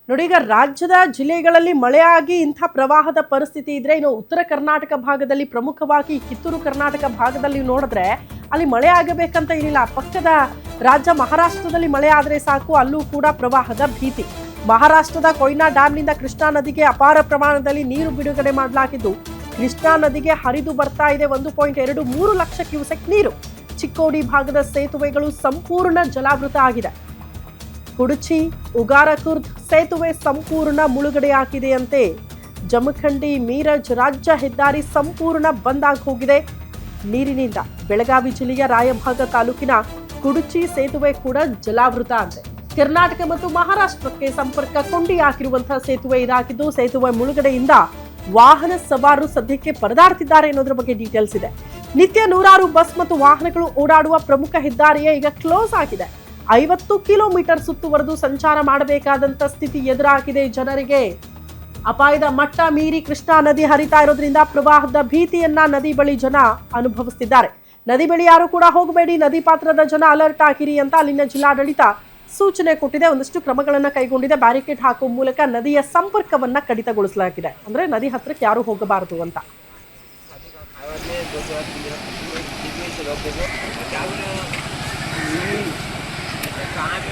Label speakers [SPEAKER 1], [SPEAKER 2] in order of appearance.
[SPEAKER 1] ನೋಡಿ, ಈಗ ರಾಜ್ಯದ ಜಿಲ್ಲೆಗಳಲ್ಲಿ ಮಳೆಯಾಗಿ ಇಂಥ ಪ್ರವಾಹದ ಪರಿಸ್ಥಿತಿ ಇದ್ರೆ, ಇನ್ನು ಉತ್ತರ ಕರ್ನಾಟಕ ಭಾಗದಲ್ಲಿ, ಪ್ರಮುಖವಾಗಿ ಕಿತ್ತೂರು ಕರ್ನಾಟಕ ಭಾಗದಲ್ಲಿ ನೋಡಿದ್ರೆ ಅಲ್ಲಿ ಮಳೆ ಆಗಬೇಕಂತ ಏನಿಲ್ಲ. ಪಕ್ಕದ ರಾಜ್ಯ ಮಹಾರಾಷ್ಟ್ರದಲ್ಲಿ ಮಳೆ ಆದರೆ ಸಾಕು, ಅಲ್ಲೂ ಕೂಡ ಪ್ರವಾಹದ ಭೀತಿ. ಮಹಾರಾಷ್ಟ್ರದ ಕೊಯ್ನಾ ಡ್ಯಾಂನಿಂದ ಕೃಷ್ಣಾ ನದಿಗೆ ಅಪಾರ ಪ್ರಮಾಣದಲ್ಲಿ ನೀರು ಬಿಡುಗಡೆ ಮಾಡಲಾಗಿದ್ದು, ಕೃಷ್ಣಾ ನದಿಗೆ ಹರಿದು ಬರ್ತಾ ಇದೆ 1.23 ಲಕ್ಷ ಕ್ಯೂಸೆಕ್ ನೀರು. ಚಿಕ್ಕೋಡಿ ಭಾಗದ ಸೇತುವೆಗಳು ಸಂಪೂರ್ಣ ಜಲಾವೃತ ಆಗಿದೆ. ಕುಡಚಿ ಉಗಾರಕುರ್ದ್ ಸೇತುವೆ ಸಂಪೂರ್ಣ ಮುಳುಗಡೆಯಾಗಿದೆಯಂತೆ. ಜಮಖಂಡಿ ಮೀರಜ್ ರಾಜ್ಯ ಹೆದ್ದಾರಿ ಸಂಪೂರ್ಣ ಬಂದ್ ಆಗಿ ಹೋಗಿದೆ ನೀರಿನಿಂದ. ಬೆಳಗಾವಿ ಜಿಲ್ಲೆಯ ರಾಯಭಾಗ ತಾಲೂಕಿನ ಕುಡಚಿ ಸೇತುವೆ ಕೂಡ ಜಲಾವೃತ ಆಗಿದೆ. ಕರ್ನಾಟಕ ಮತ್ತು ಮಹಾರಾಷ್ಟ್ರಕ್ಕೆ ಸಂಪರ್ಕ ಕೊಂಡಿ ಹಾಕಿರುವಂತಹ ಸೇತುವೆ ಇದಾಗಿದ್ದು, ಸೇತುವೆ ಮುಳುಗಡೆಯಿಂದ ವಾಹನ ಸವಾರರು ಸದ್ಯಕ್ಕೆ ಪರದಾಡ್ತಿದ್ದಾರೆ ಅನ್ನೋದ್ರ ಬಗ್ಗೆ ಡೀಟೇಲ್ಸ್ ಇದೆ. ನಿತ್ಯ ನೂರಾರು ಬಸ್ ಮತ್ತು ವಾಹನಗಳು ಓಡಾಡುವ ಪ್ರಮುಖ ಹೆದ್ದಾರಿಯೇ ಈಗ ಕ್ಲೋಸ್ ಆಗಿದೆ. 50 ಕಿಲೋಮೀಟರ್ ಸುತ್ತುವರೆದು ಸಂಚಾರ ಮಾಡಬೇಕಾದಂತ ಸ್ಥಿತಿ ಎದುರಾಗಿದೆ ಜನರಿಗೆ. ಅಪಾಯದ ಮಟ್ಟ ಮೀರಿ ಕೃಷ್ಣಾ ನದಿ ಹರಿತಾ ಇರೋದ್ರಿಂದ ಪ್ರವಾಹದ ಭೀತಿಯನ್ನ ನದಿ ಬಳಿ ಜನ ಅನುಭವಿಸುತ್ತಿದ್ದಾರೆ. ನದಿ ಬಳಿ ಯಾರು ಕೂಡ ಹೋಗಬೇಡಿ, ನದಿ ಪಾತ್ರದ ಜನ ಅಲರ್ಟ್ ಆಗಿರಿ ಅಂತ ಅಲ್ಲಿನ ಜಿಲ್ಲಾಡಳಿತ ಸೂಚನೆ ಕೊಟ್ಟಿದೆ. ಒಂದಷ್ಟು ಕ್ರಮಗಳನ್ನ ಕೈಗೊಂಡಿದೆ. ಬ್ಯಾರಿಕೇಡ್ ಹಾಕುವ ಮೂಲಕ ನದಿಯ ಸಂಪರ್ಕವನ್ನ ಕಡಿತಗೊಳಿಸಲಾಗಿದೆ. ಅಂದ್ರೆ ನದಿ ಹತ್ರಕ್ಕೆ ಯಾರು ಹೋಗಬಾರದು ಅಂತ.
[SPEAKER 2] कहाँ पे